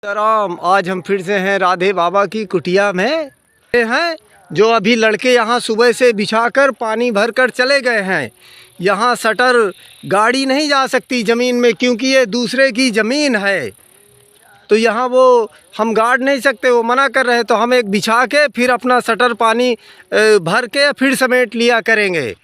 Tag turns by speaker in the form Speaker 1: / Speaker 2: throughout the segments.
Speaker 1: राम, आज हम फिर से हैं राधे बाबा की कुटिया में हैं। जो अभी लड़के यहाँ सुबह से बिछाकर पानी भर कर चले गए हैं। यहाँ शटर गाड़ी नहीं जा सकती ज़मीन में, क्योंकि ये दूसरे की ज़मीन है। तो यहाँ वो हम गाड़ नहीं सकते, वो मना कर रहे हैं। तो हम एक बिछा के फिर अपना शटर पानी भर के फिर समेट लिया करेंगे।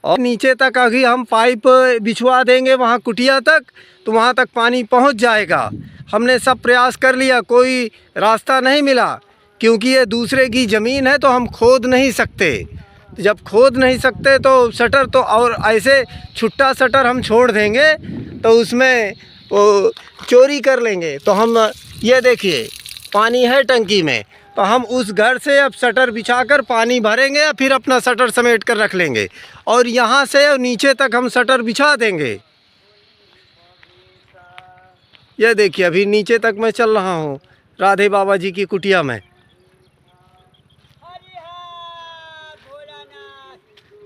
Speaker 1: और नीचे तक अभी हम पाइप बिछवा देंगे वहाँ कुटिया तक, तो वहाँ तक पानी पहुँच जाएगा। हमने सब प्रयास कर लिया, कोई रास्ता नहीं मिला, क्योंकि ये दूसरे की ज़मीन है तो हम खोद नहीं सकते। जब खोद नहीं सकते तो शटर तो, और ऐसे छुट्टा शटर हम छोड़ देंगे तो उसमें वो चोरी कर लेंगे। तो हम ये देखिए पानी है टंकी में, तो हम उस घर से अब शटर बिछाकर पानी भरेंगे या फिर अपना शटर समेट कर रख लेंगे, और यहाँ से नीचे तक हम शटर बिछा देंगे। ये देखिए अभी नीचे तक मैं चल रहा हूँ राधे बाबा जी की कुटिया में।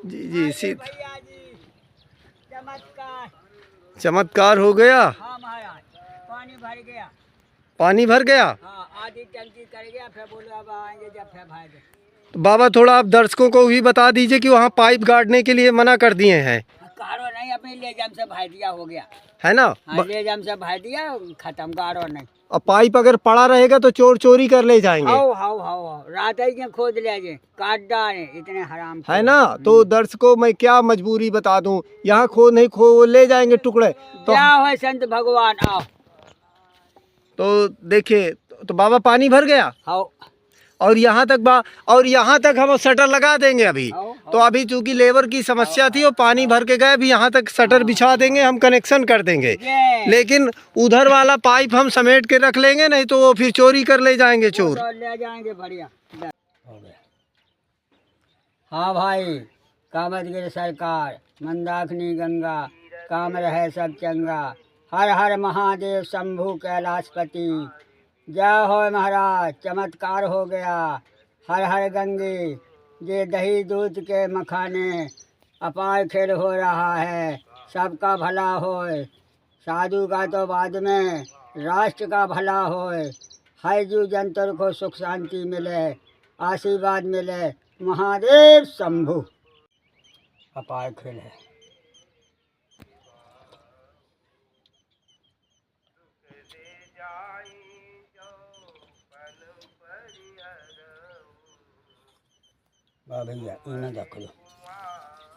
Speaker 1: जी जी सी
Speaker 2: चमत्कार
Speaker 1: चमत्कार हो गया।
Speaker 2: हाँ महाराज, पानी भर गया।
Speaker 1: पानी भर गया।
Speaker 2: हाँ, आधी टंकी कर गया। फिर बोलो अब आएंगे जब फिर भर दे।
Speaker 1: तो बाबा थोड़ा आप दर्शकों को भी बता दीजिए कि वहाँ पाइप गाड़ने के लिए मना कर दिए हैं।
Speaker 2: गाड़ो नहीं, अपनी ले जाम से भर दिया, हो गया
Speaker 1: है ना।
Speaker 2: हाँ, ले जाम से भर दिया, खत्म। गाड़ो नहीं।
Speaker 1: अब पाइप अगर पड़ा रहेगा तो चोर चोरी कर ले जाएंगे।
Speaker 2: हाउ हाउ हाउ हाउ, रात ही के खोद ले जाए, काट डाले, इतने हराम
Speaker 1: है ना। तो दर्शकों मैं क्या मजबूरी बता दूं, यहाँ खो नहीं खो ले जाएंगे टुकड़े। तो
Speaker 2: क्या हो संत भगवान आओ।
Speaker 1: तो देखिए, तो बाबा पानी भर गया।
Speaker 2: हाउ
Speaker 1: और यहाँ तक हम शटर लगा देंगे अभी।
Speaker 2: हाउ
Speaker 1: तो अभी चूंकि लेबर की समस्या थी, वो पानी भर के गए, अभी यहाँ तक शटर बिछा देंगे, हम कनेक्शन कर देंगे। लेकिन उधर वाला पाइप हम समेट के रख लेंगे, नहीं तो वो फिर चोरी कर ले जाएंगे चोर।
Speaker 2: तो ले जाएंगे, बढ़िया हो गया। हाँ भाई, कामतगिरी सरकार, मंदाकिनी गंगा, काम रहे सब चंगा। हर हर महादेव शंभु कैलाशपति, जय हो महाराज, चमत्कार हो गया। हर हर गंगे, ये दही दूध के मखाने, अपार खेल हो रहा है। सबका भला होए, साधु का तो बाद में, राष्ट्र का भला होए। हर जीव जंतु को सुख शांति मिले, आशीर्वाद मिले। महादेव शंभु, अपार खेल है। वाह भैया, इन्हें देख लो,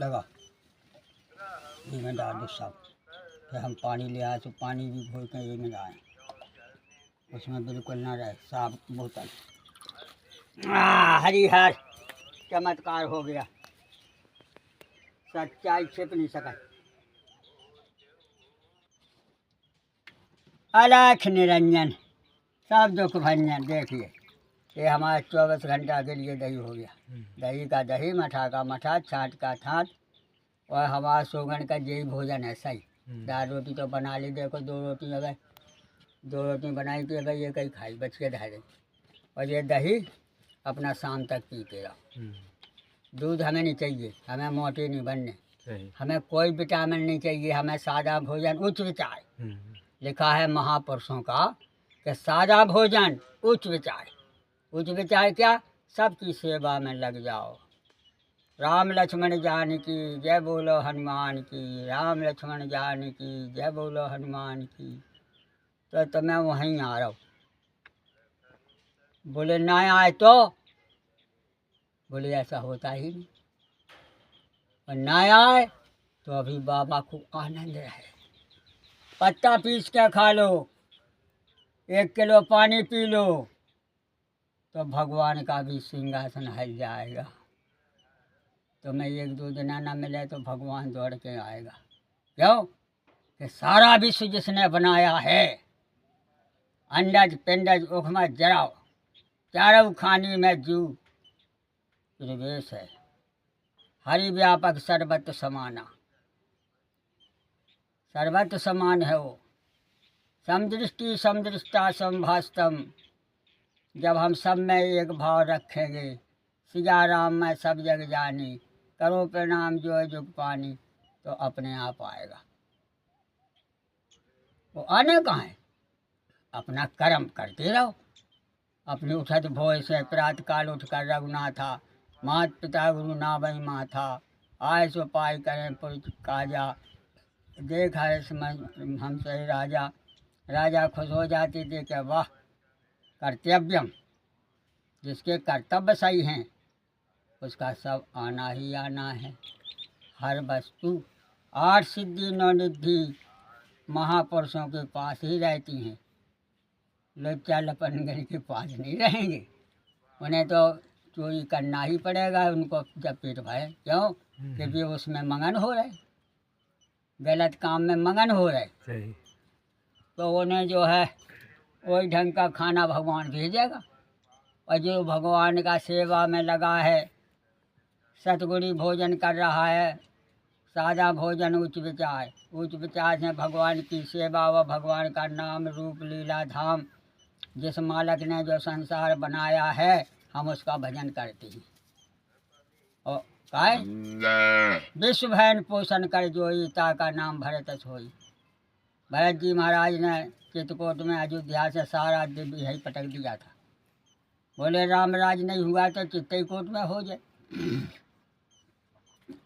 Speaker 2: लगा इनमें डाल दो सब। फिर हम पानी ले आए तो पानी भी घोल के ये में आए, उसमें बिल्कुल ना रहे, साफ बोतल। हरिहर, चमत्कार हो गया। सच्चाई छिप नहीं सका। अलख निरंजन, सब दुख भंजन। देखिए, ये हमारा 24 घंटा के लिए दही हो गया। दही का दही, मठा का मठा, छाट का छाट, और हमारा सोगन का यही भोजन है। सही दाल रोटी तो बना ली, देखो 2 रोटी अगर 2 रोटी बनाई थी, अगर ये कहीं खाई, बच के धारे। और ये दही अपना शाम तक पीते रहो। दूध हमें नहीं चाहिए, हमें मोटे नहीं बनने, हमें कोई विटामिन नहीं चाहिए, हमें सादा भोजन, उच्च विचार। लिखा है महापुरुषों का कि सादा भोजन, उच्च विचार। उच्च विचार क्या? सबकी सेवा में लग जाओ। राम लक्ष्मण जानकी जय बोलो हनुमान की, राम लक्ष्मण जानकी जय बोलो हनुमान की। तो मैं वहीं आ रहा हूँ। बोले ना आए तो, बोले ऐसा होता ही नहीं। और ना आए तो अभी बाबा को आनंद रहे। पत्ता पीस के खा लो, 1 किलो पानी पी लो, तो भगवान का भी सिंहासन हिल जाएगा। तो मैं 1-2 दिन ना मिले तो भगवान दौड़ के आएगा। क्यों कि सारा विश्व जिसने बनाया है, अंडज पिंडज उखमा जराओ, चारों खानी में जू प्रवेश है। हरि व्यापक सर्वत्र समाना, सर्वत्र समान है वो। समदृष्टि समदृष्टा संभास्तम, जब हम सब में एक भाव रखेंगे, सिया राम में सब जग जानी, करो प्रणाम जो जुग पानी, तो अपने आप आएगा। वो आने कहाँ है? अपना कर्म करते रहो। अपने उठत भोर से प्रातः काल उठकर रघुनाथा, मात पिता गुरु नावई माथा, आय सो पाई करें पुरुष काजा, देख हर्ष मन हमसे राजा। राजा खुश हो जाते थे कि वाह, कर्तव्यम, जिसके कर्तव्य सही हैं उसका सब आना ही आना है। हर वस्तु 8 सिद्धि 9 निधि महापुरुषों के पास ही रहती हैं। लुच्चा लपनगर के पास नहीं रहेंगे। उन्हें तो चोरी करना ही पड़ेगा उनको जब पेट भरे। क्यों? क्योंकि उसमें मगन हो रहे, गलत काम में मगन हो रहे। तो उन्हें जो है वही ढंग का खाना भगवान भेजेगा। और जो भगवान का सेवा में लगा है, सतगुणी भोजन कर रहा है, सादा भोजन उच्च विचार, उच्च विचार से भगवान की सेवा व भगवान का नाम रूप लीला धाम, जिस मालक ने जो संसार बनाया है हम उसका भजन करते हैं। और काय विश्व भयन पोषण कर जोई, का नाम भरत सोई। भरत जी महाराज ने चित्रकूट में अयोध्या से सारा दिव्य ही पटक दिया था। बोले रामराज नहीं हुआ तो चित्रकूट में हो जाए।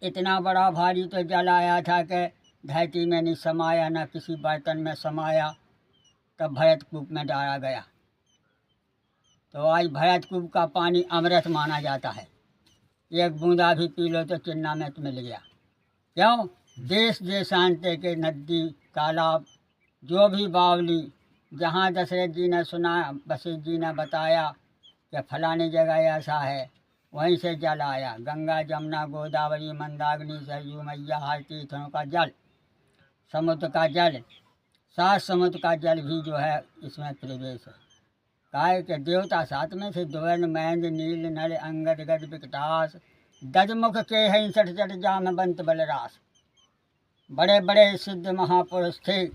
Speaker 2: इतना बड़ा भारी तो जल आया था कि धरती में नहीं समाया, न किसी बर्तन में समाया। तब भरतकूप में डाला गया। तो आज भरतकूप का पानी अमृत माना जाता है। एक बूंदा भी पी लो तो चिन्नामृत मिल गया। क्यों? देश देशांतर के नदी तालाब जो भी बावली, जहाँ दशरथ जी ने सुना, वशिष्ठ जी ने बताया कि फलानी जगह ऐसा है, वहीं से जल आया। गंगा जमुना गोदावरी मंदाकिनी सरयू मैया हर तीर्थों का जल, समुद्र का जल, 7 समुद्र का जल भी जो है इसमें प्रवेश है। काय के देवता 7 में से द्वर्ण महेंद्र नील नल अंगद गद विकटास, दजमुख के हैं 60 जट जाम बंत बलरास। बड़े बड़े सिद्ध महापुरुष थे।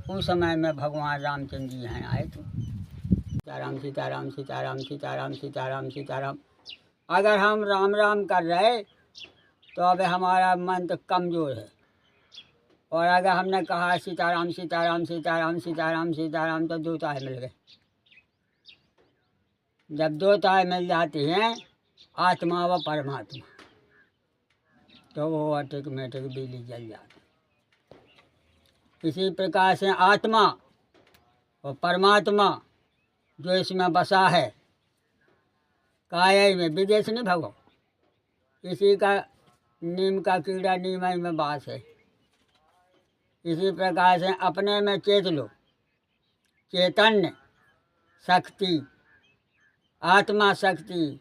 Speaker 2: उस समय में भगवान रामचंद्र जी हैं आए थे। सीताराम सीताराम सीताराम सीताराम सीताराम सीताराम। अगर हम राम राम कर रहे तो अब हमारा मन तो कमज़ोर है। और अगर हमने कहा सीताराम सीताराम सीताराम सीताराम सीताराम तो 2 ताहे मिल गए। जब 2 ताहे मिल जाती हैं, आत्मा व परमात्मा, तो वो ऑटोमेटिक बिजली जल जाती। इसी प्रकार से आत्मा और परमात्मा जो इसमें बसा है, काया में, विदेश नहीं भगो, इसी का नीम का कीड़ा नीम में बास है। इसी प्रकार से अपने में चेत लो, चैतन्य शक्ति, आत्मा शक्ति,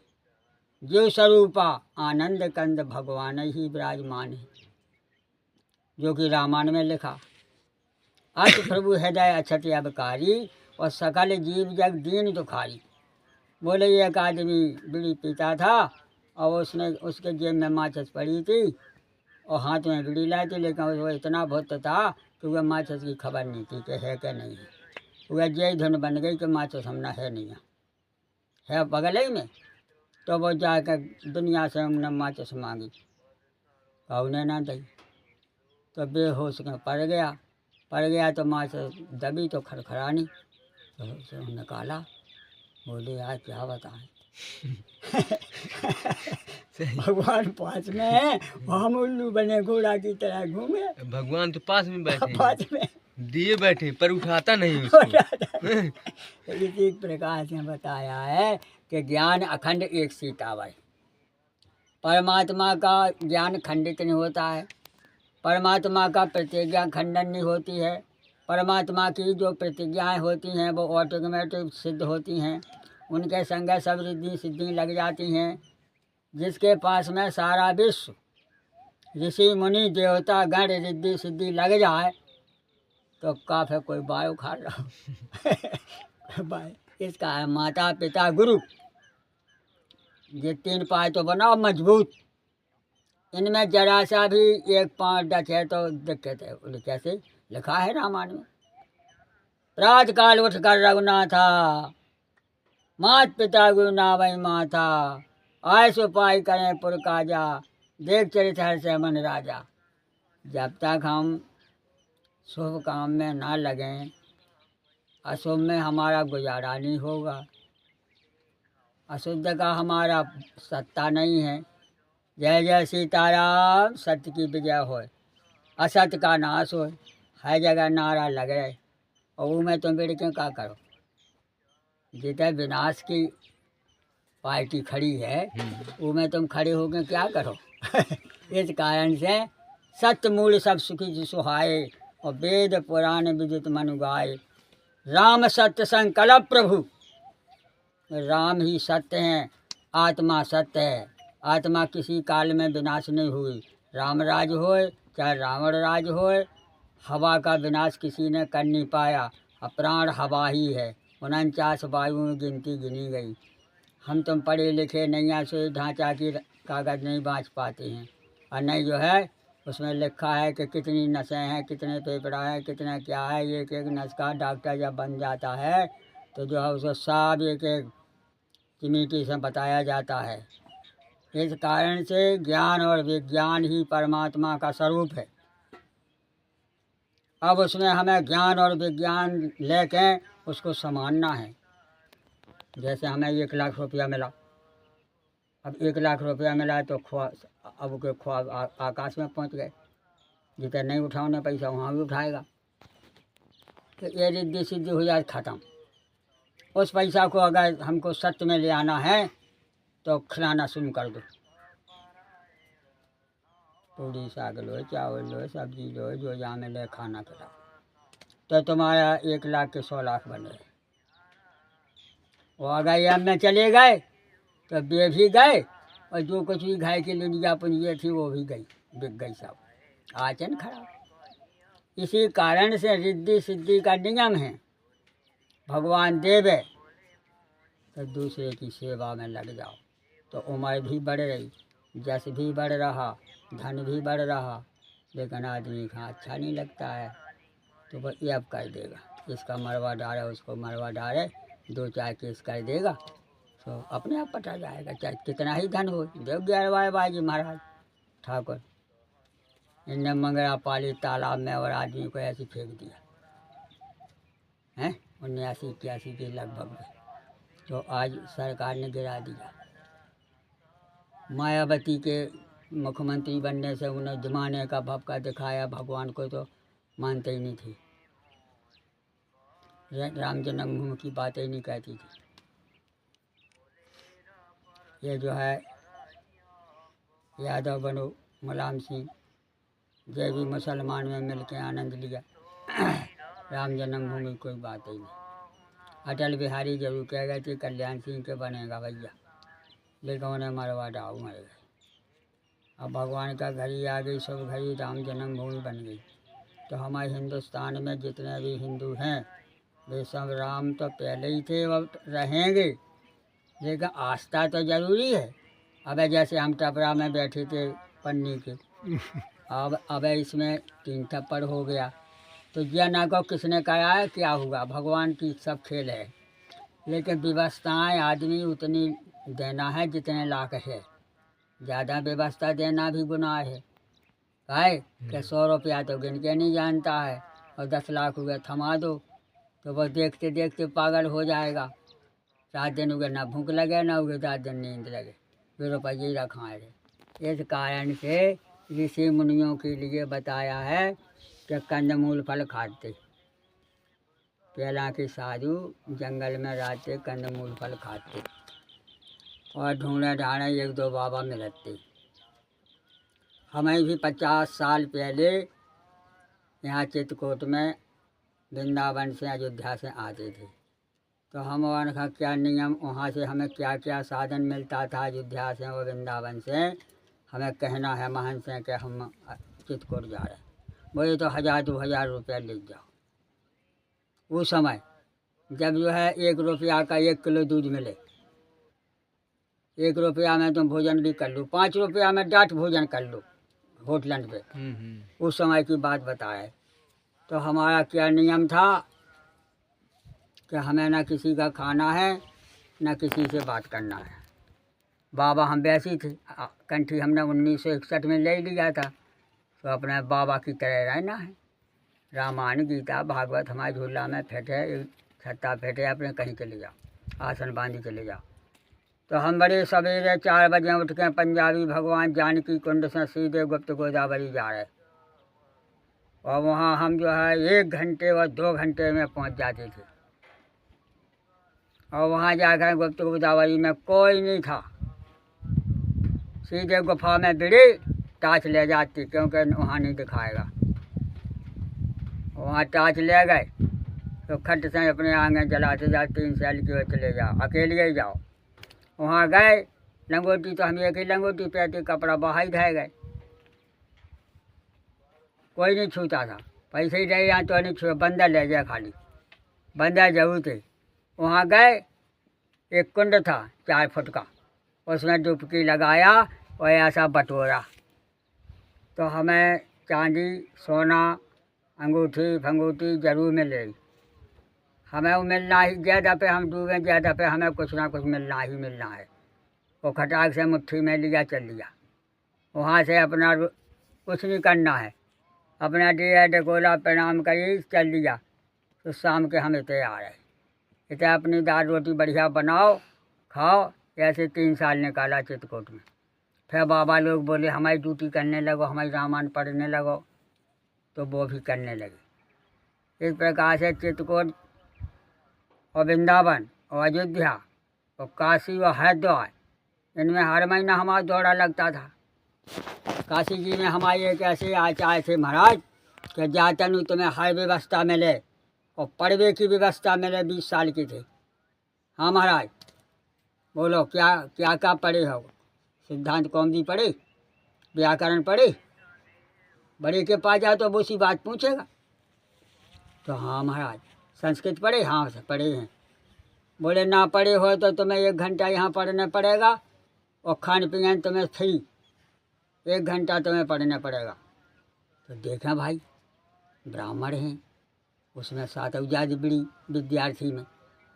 Speaker 2: जो स्वरूपा आनंद कंद भगवान ही विराजमान है, जो कि रामायण में लिखा। अत प्रभु हृदय अछत अबकारी, और सकल जीव जग दीन दुखारी। बोले एक आदमी बीड़ी पीता था और उसके जेब में माचिस पड़ी थी और हाथ में बीड़ी लाई थी, लेकिन वो इतना भूत था कि वह माचिस की खबर नहीं थी कि है कि नहीं है। वह जय धुन बन गई कि माचिस हमने है नहीं है बगल ही में। तो वो जाकर दुनिया से हमने माचिस मांगी, उन्हें ना दी, तो बेहोश में पड़ गया तो माचिस दबी तो खड़खड़ानी, तो उसे निकाला। बोले यार क्या बताएं। भगवान पास में है, हम उल्लू बने घोड़ा की तरह घूमे।
Speaker 3: भगवान तो पास में बैठे
Speaker 2: पास में
Speaker 3: दिए बैठे पर उठाता नहीं उसको।
Speaker 2: इसी प्रकार से बताया है कि ज्ञान अखंड एक सीतावय। परमात्मा का ज्ञान खंडित नहीं होता है। परमात्मा का प्रतिज्ञा खंडन नहीं होती है। परमात्मा की जो प्रतिज्ञाएं होती हैं वो ऑटोमेटिक सिद्ध होती हैं। उनके संग सब रिद्धि सिद्धि लग जाती हैं। जिसके पास में सारा विश्व, ऋषि मुनि देवता गण रिद्धि सिद्धि लग जाए तो काफी कोई बाय उखाड़ रहा बाय। इसका है माता पिता गुरु, ये 3 पाए तो बनाओ मजबूत। इनमें जरा सा भी एक पाँव डचे तो दिक्कत है। बोले कैसे? लिखा है रामायण में, प्रात काल उठ कर रघुनाथा, मात पिता गुरु नावई माथा, आय सुपाई करें पुर काजा, देख चरित हर से मन राजा। जब तक हम शुभ काम में ना लगें, अशुभ में हमारा गुजारा नहीं होगा, अशुद्ध का हमारा सत्ता नहीं है। जय जय सीताराम, सत्य की विजय होए, असत्य का नाश होए। हर जगह नारा लग रहे और वो में तुम बेड़ के क्या करो, जितने विनाश की पार्टी खड़ी है वो में तुम खड़े होकर क्या करो। इस कारण से सत्य मूल सब सुखी सुहाए और वेद पुराण विदित मनु गाए। राम सत्य संकल्प प्रभु, राम ही सत्य हैं, आत्मा सत्य है। आत्मा किसी काल में विनाश नहीं हुई। राम राज होए चाहे रावण राज होए, हवा का विनाश किसी ने कर नहीं पाया। अप्राण हवा ही है, 49 वायु में गिनती गिनी गई। हम तुम पढ़े लिखे नैया से ढांचा की कागज़ नहीं बाँच पाते हैं, और नहीं जो है उसमें लिखा है कि कितनी नसें हैं, कितने फेफड़ा हैं, कितना क्या है। एक एक नस का डॉक्टर जब बन जाता है तो जो है उसे सब एक एक चिमीटी से बताया जाता है। इस कारण से ज्ञान और विज्ञान ही परमात्मा का स्वरूप है। अब उसमें हमें ज्ञान और विज्ञान लेके उसको समानना है। जैसे हमें 1 लाख रुपया मिला, अब 1 लाख रुपया मिला तो अब के ख्वाब आकाश में पहुंच गए। जितना नहीं उठाने पैसा वहाँ भी उठाएगा, तो ये रिद्धि सिद्धि हो जाए ख़त्म। उस पैसा को अगर हमको सत्य में ले आना है तो खिलाना शुरू कर दो। पूड़ी साग लो, चावल लो, सब्जी लो, जो जहाँ में ले खाना खिलाओ, तो तुम्हारा 1 लाख के 100 लाख बन गए। वो अगर ये में चले गए तो बे भी गए, और जो कुछ भी घाय की लिया पूंजी थी वो भी गई, बिक गई सब। आचरण खराब। इसी कारण से रिद्धि सिद्धि का नियम है, भगवान देवे तो दूसरे की सेवा में लग जाओ तो उम्र भी बढ़ रही, जस भी बढ़ रहा, धन भी बढ़ रहा, लेकिन आदमी का अच्छा नहीं लगता है तो वो ये अब कर देगा। इसका मरवा डाले, उसको मरवा डाले, 2-4 केस कर देगा तो अपने आप पटा जाएगा, चाहे कितना ही धन हो। देव 11 बाजी महाराज ठाकुर, इनने मंगरा पाली तालाब में और आदमी को ऐसे फेंक दिया है 79-81 के लगभग में, तो आज सरकार ने गिरा दिया। मायावती के मुख्यमंत्री बनने से उन्हें जमाने का भपका दिखाया, भगवान को तो मानते ही नहीं थे, राम जन्मभूमि की बातें नहीं कहती थी। ये जो है यादव बनो मुलायम सिंह जय भी मुसलमान में मिल के आनंद लिया। राम जन्मभूमि कोई बात ही नहीं। अटल बिहारी जरूर कह गए थे कल्याण सिंह के बनेगा भैया, लेकिन उन्हें मरवा डाऊ मर गए। अब भगवान का घड़ी आ गई, सब घड़ी राम जन्मभूमि बन गई। तो हमारे हिंदुस्तान में जितने भी हिंदू हैं वे सब राम तो पहले ही थे, अब रहेंगे, लेकिन आस्था तो ज़रूरी है। अब जैसे हम टपरा में बैठे थे पन्नी के, अब इसमें 3 थप्पड़ हो गया तो यह ना को किसने कहा है क्या हुआ, भगवान की सब खेल है। लेकिन व्यवस्थाएं आदमी उतनी देना है जितने लाख है, ज़्यादा व्यवस्था देना भी गुनाह है। काहे कि 100 रुपया तो गिन के नहीं जानता है और 10 लाख हुए थमा दो तो वो देखते देखते पागल हो जाएगा। 7 दिन हुए ना भूख लगे ना हुए 7 दिन नींद लगे, फिर रुपये ही रखाए रहे। इस कारण से ऋषि मुनियों के लिए बताया है कि कंदमूल फल खाते। पहला के साधु जंगल में रहते, कंदमूल फल खाते और ढूंढे ढांढे 1-2 बाबा मिलते। हमें भी 50 साल पहले यहाँ चित्रकूट में वृंदावन से अयोध्या से आते थे, तो हम वहाँ का क्या नियम, वहाँ से हमें क्या क्या साधन मिलता था अयोध्या से और वृंदावन से, हमें कहना है महंत से कि हम चित्रकूट जा रहे हैं। बोले तो 1000-2000 रुपया ले जाओ। उस समय जब जो है 1 रुपया का 1 किलो दूध मिले, 1 रुपया में तुम भोजन भी कर लो, 5 रुपया में डाट भोजन कर लो होटलन पे। उस समय की बात बताए तो हमारा क्या नियम था कि हमें ना किसी का खाना है ना किसी से बात करना है। बाबा हम वैसी थे, कंठी हमने 1961 में ले लिया था, तो अपने बाबा की तरह रहना है। रामायण गीता भागवत हमारे झूला में फिट है, छत्ता फेंटे अपने कहीं चले जाओ, आसन बांधी चले जाओ। तो हम बड़े सवेरे 4 बजे उठ के पंजाबी भगवान जानकी कुंड से सीधे गुप्त गोदावरी जा रहे, और वहाँ हम जो है 1 घंटे और 2 घंटे में पहुँच जाते थे। और वहाँ जाकर गुप्त गोदावरी में कोई नहीं था, सीधे गुफा में बिड़ी टार्च ले जाती, क्योंकि वहाँ नहीं दिखाएगा। वहाँ टार्च ले गए तो खट से अपने आगे जलाते जाओ, 3 साल की ओर चले जाओ, अकेले ही जाओ। वहाँ गए लंगोटी, तो हम एक ही लंगोटी पहनते, कपड़ा बाहर ही रह गए, कोई नहीं छूता था। पैसे ही रहे यहाँ तो नहीं छू, बंदर ले गया खाली, बंदर जरूर थे। वहाँ गए, एक कुंड था 4 फुट का, उसमें डुबकी लगाया और ऐसा बटोरा। तो हमें चांदी सोना अंगूठी फंगूठी जरूर मिल रही, हमें वो मिलना ही, ज़्यादा पे हम डूबे ज़्यादा पे हमें कुछ ना कुछ मिलना ही मिलना है। वो खटाक से मुट्ठी में लिया चल लिया, वहाँ से अपना कुछ नहीं करना है, अपना दिया डकोला प्रणाम करी चल लिया। तो शाम के हम इतने आ रहे, इतने अपनी दाल रोटी बढ़िया बनाओ खाओ। ऐसे 3 साल निकाला चित्रकूट में। फिर बाबा लोग बोले हमारी ड्यूटी करने लगो, हमारी रामायण पढ़ने लगो, तो वो भी करने लगे। इस प्रकार से चित्रकूट और वृंदावन और अयोध्या और काशी और हरिद्वार, इनमें हर महीना हमारा दौरा लगता था। काशी जी में हमारे एक ऐसे आचार्य थे महाराज कि जातनु तुम्हें हर व्यवस्था मिले और पढ़वे की व्यवस्था मिले, 20 साल की थे। हाँ महाराज, बोलो क्या क्या क्या पढ़े हो? सिद्धांत कौमुदी पढ़े, व्याकरण पढ़े, बड़े के पास जाओ तो वो सी बात पूछेगा। तो हाँ महाराज, संस्कृत पढ़े? हाँ पढ़े हैं। बोले ना पढ़े हो तो तुम्हें 1 घंटा यहाँ पढ़ना पड़ेगा और खान पीन तुम्हें फ्री, 1 घंटा तुम्हें पढ़ना पड़ेगा। तो देखा भाई, ब्राह्मण हैं, उसमें 7 औजाद बड़ी विद्यार्थी में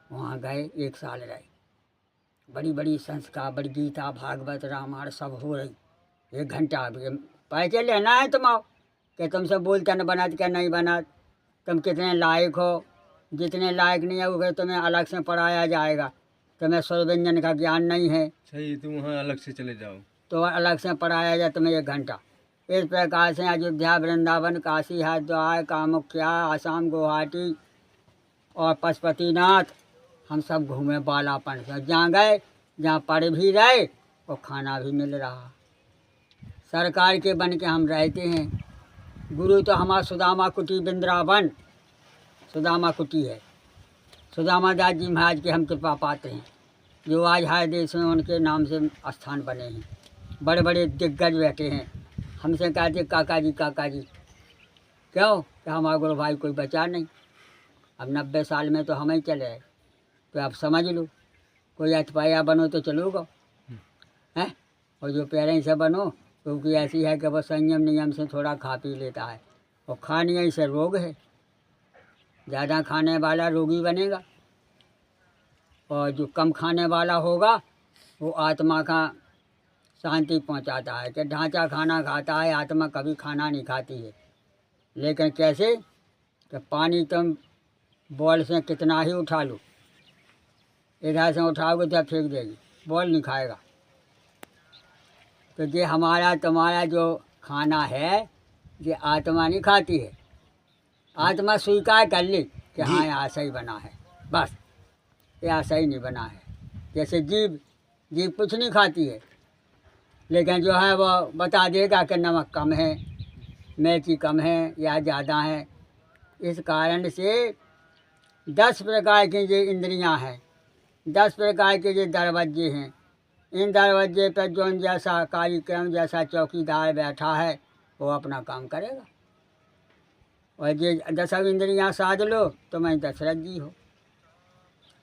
Speaker 2: वहाँ गए, 1 साल रहे। बड़ी बड़ी संस्कार, बड़ी गीता भागवत रामायण सब हो रही। 1 घंटा पैसे लेना है तुम आओ, कि तुमसे बोलते न बना क्या नहीं बना, तुम कितने लायक हो, जितने लायक नहीं होगे तुम्हें अलग से पढ़ाया जाएगा। तुम्हें स्वर व्यंजन का ज्ञान नहीं है,
Speaker 3: सही, तुम वहाँ अलग से चले जाओ,
Speaker 2: तो अलग से पढ़ाया जाए तुम्हें 1 घंटा। इस प्रकार से अयोध्या वृंदावन काशी हरिद्वार कामाख्या आसाम गुवाहाटी और पशुपतिनाथ हम सब घूमे बालापन से। जहाँ गए जहाँ पढ़ भी रहे और खाना भी मिल रहा, सरकार के बन के हम रहते हैं। गुरु तो हमारा सुदामा कुटी वृंदावन सुदामा कुटी है, सुदामा दास जी महाराज के हम कृपा पाते हैं, जो आज हर देश में उनके नाम से स्थान बने हैं। बड़े बड़े दिग्गज बैठे हैं, हमसे कहते काका जी क्यों कि हमारा गुरु भाई कोई बचा नहीं। अब 90 साल में तो हम ही चले आए, तो आप समझ लो, कोई अतपाया बनो तो चलोगा हैं, और जो पैरें से बनो तो उसकी ऐसी है कि वह संयम नियम से थोड़ा खा पी लेता है, और खाने से रोग है, ज़्यादा खाने वाला रोगी बनेगा, और जो कम खाने वाला होगा वो आत्मा का शांति पहुंचाता है। कि ढांचा खाना खाता है, आत्मा कभी खाना नहीं खाती है। लेकिन कैसे कि पानी तुम बॉल से कितना ही उठा लो, इधर से उठाओगे तो फेंक देगी, बॉल नहीं खाएगा। तो ये हमारा तुम्हारा जो खाना है ये आत्मा नहीं खाती है, आत्मा स्वीकार कर ली कि हाँ यहाँ सही बना है, बस यहाँ सही नहीं बना है। जैसे जीव कुछ नहीं खाती है, लेकिन जो है वो बता देगा कि नमक कम है, मिर्ची कम है या ज़्यादा है। इस कारण से 10 प्रकार की ये इंद्रियां हैं, 10 प्रकार के ये दरवाजे हैं। इन दरवाजे पर जो जैसा कार्यक्रम जैसा चौकीदार बैठा है वो अपना काम करेगा। और ये 10 इंद्रियां साध लो तो मैं दशरथ जी हो,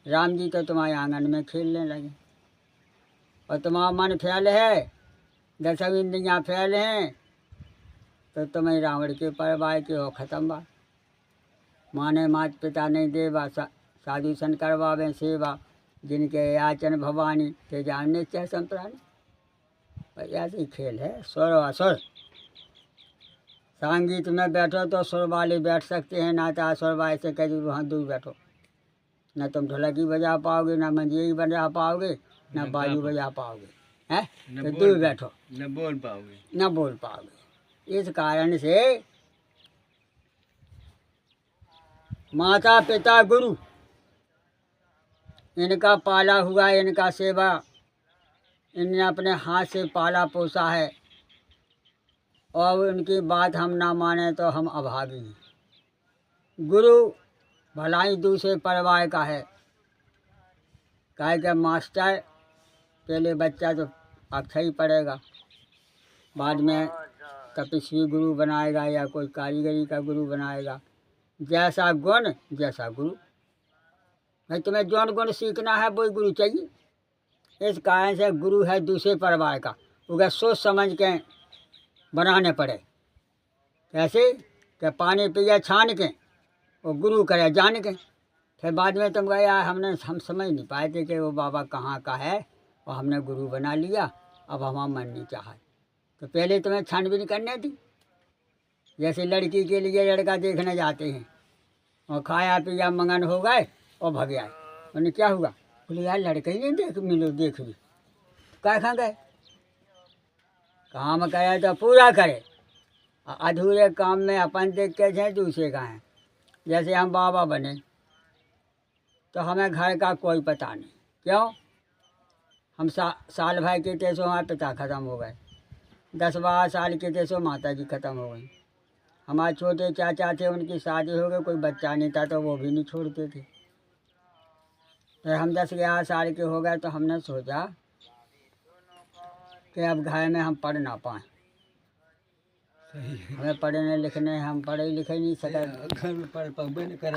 Speaker 2: राम जी तो तुम्हारे आंगन में खेलने लगे। और तुम्हारा मन फैल है, 10 इंद्रियां फैल हैं, तो तुम्हें रावण के परवाह के हो, ख़त्म बात। माने मात पिता नहीं देवा, साधु सन करवावे सेवा, जिनके याचन भवानी ते जानने चाहे संप्राणी। ऐसे ही खेल है, स्वर और असुर। संगीत में बैठो तो सुर वाले बैठ सकते हैं, ना तो असुर वाले से कहीं वहाँ दूर बैठो, न तुम ढोलकी बजा पाओगे, न मंजीरी बजा पाओगे, न बाजू बजा पाओगे, हैं? तो दूर बैठो,
Speaker 3: न बोल पाओगे।
Speaker 2: न बोल पाओगे। इस कारण से माता पिता गुरु इनका पाला हुआ, इनका सेवा इनने अपने हाथ से पाला पोसा है, और उनकी बात हम ना माने तो हम अभागी हैं। गुरु भलाई दूसरे परिवार का है, कहे कि मास्टर पहले बच्चा तो अक्षर ही पढ़ेगा, बाद में तपस्वी गुरु बनाएगा या कोई कारीगरी का गुरु बनाएगा। जैसा गुण जैसा गुरु। भाई तुम्हें जौन गुण सीखना है वही गुरु चाहिए। इस कारण से गुरु है दूसरे परिवार का, उसे सोच समझ के बनाने पड़े। कैसे कि पानी पिए छान के और गुरु करे जान के। फिर बाद में तुम गए यार हम समझ नहीं पाए थे कि वो बाबा कहाँ का है, और हमने गुरु बना लिया, अब हमारा मन नहीं चाहा। तो पहले तुम्हें छानबीन करने दी। जैसे लड़की के लिए लड़का देखने जाते हैं, और खाया पिया मंगन हो गए और भग आए। उन्हें क्या हुआ? बोले यार लड़का ही नहीं देख भी कहाँ गए? काम करे तो पूरा करे, अधूरे काम में अपन देख के जाए दूसरे का है। जैसे हम बाबा बने तो हमें घर का कोई पता नहीं, क्यों? हम साल भर के थे सो हमारे पिता ख़त्म हो गए, 10-12 साल के थे सो माता जी ख़त्म हो गई। हमारे छोटे चाचा थे, उनकी शादी हो गई, कोई बच्चा नहीं था तो वो भी नहीं छोड़ते थे। फिर हम 10-11 साल के हो गए तो हमने सोचा कि अब घर में हम पढ़ ना पाएँ, हमें पढ़ने लिखने, हम पढ़े लिखे नहीं सके,
Speaker 3: घर में पढ़ पाओगे न कर।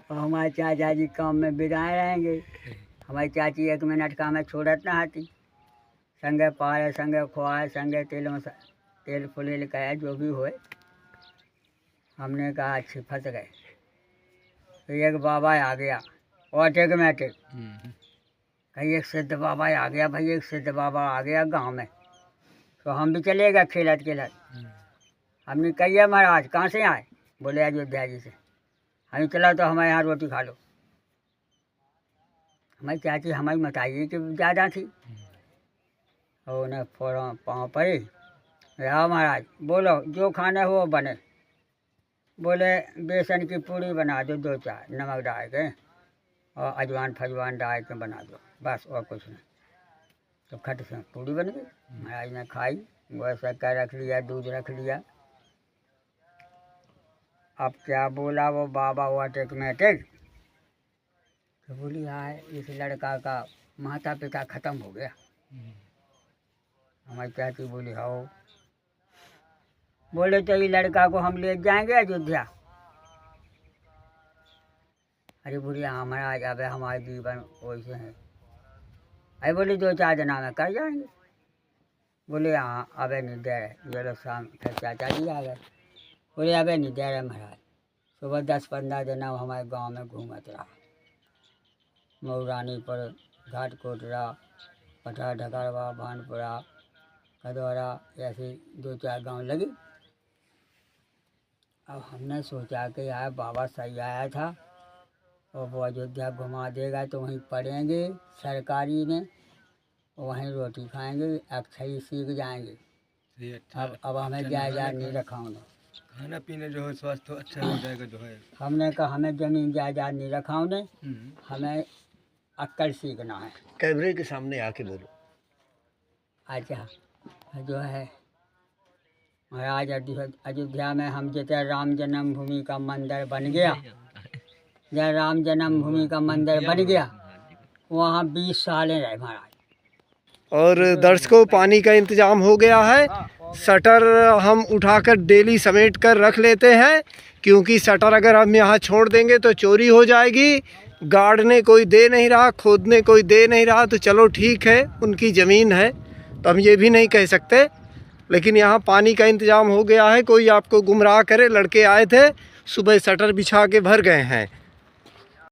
Speaker 2: और हमारे चाचा जी काम में बिगाए रहेंगे। हमारी चाची 1 मिनट का हमें छोड़त ना आती, संगे पाए संगे खुआए संगे तेल फुलेल कहे जो भी होए। हमने कहा अच्छे फंस गए। तो एक बाबा आ गया ऑटोमेटिक, कहीं एक सिद्ध बाबा आ गया। भाई एक सिद्ध बाबा आ गया गांव में, तो हम भी चले गए खेलत खेलत। हमने कहिए महाराज कहाँ से आए? बोले अयोध्या जी से। हमें चला तो हमारे यहाँ रोटी खा लो। हमारी चाची हमारी मताई कि ज़्यादा थी, और उन्हें पाँव पड़ी। हाँ महाराज बोलो जो खाना हो वो बने। बोले बेसन की पूड़ी बना दो 2-4 नमक डाल के, और अजवान फजवान डाल के बना दो, बस और कुछ नहीं। तो खट से पूड़ी बन गई। महाराज ने खाई, वो शक्कर रख लिया, दूध रख लिया। अब क्या बोला वो बाबा हुआ टेकमेटिक, तो बोली यार इस लड़का का माता पिता ख़त्म हो गया। हमारी चाची बोली हो। बोले तो ये लड़का को हम ले जाएंगे अयोध्या। अरे बोली हाँ महाराज अब हमारे जीवन वैसे हैं। अरे बोली 2-4 दिन में कर जाएंगे। बोले हाँ अब नहीं दे रहे। ये लोग शाम फिर चाचा जी आ गए। बोले अब नहीं दे रहे महाराज। सुबह 10-15 दिन हमारे गांव में घूमत रहा, मऊरानीपुर, घाट कोटरा, पठा ढकरवा, भानपुरा, कदौरा, ऐसे 2-4 गांव लगी। अब हमने सोचा कि यार बाबा सही आया था, और वो अयोध्या घुमा देगा तो वहीं पढ़ेंगे सरकारी में, वहीं रोटी खाएंगे, अक्षरी सीख जाएंगे। अब हमें जायदाद नहीं रखा उन्हें,
Speaker 3: खाना पीना जो है स्वास्थ्य अच्छा हो जाएगा जो है।
Speaker 2: हमने कहा हमें ज़मीन जायदाद नहीं रखा उन्हें, हमें अक्कल सीखना है।
Speaker 1: कैमरे के सामने आके बोलो।
Speaker 2: अच्छा जो है महाराज अयोध्या में हम जैसे राम जन्मभूमि का मंदिर बन गया, जब राम जन्मभूमि का मंदिर बन गया वहाँ 20 सालें रहे महाराज।
Speaker 1: और दर्शकों पानी का इंतज़ाम हो गया है। शटर हम उठाकर डेली समेट कर रख लेते हैं, क्योंकि शटर अगर हम यहाँ छोड़ देंगे तो चोरी हो जाएगी। गाड़ने कोई दे नहीं रहा, खोदने कोई दे नहीं रहा, तो चलो ठीक है उनकी ज़मीन है तो हम ये भी नहीं कह सकते। लेकिन यहाँ पानी का इंतज़ाम हो गया है। कोई आपको गुमराह करे, लड़के आए थे सुबह शटर बिछा के भर गए हैं।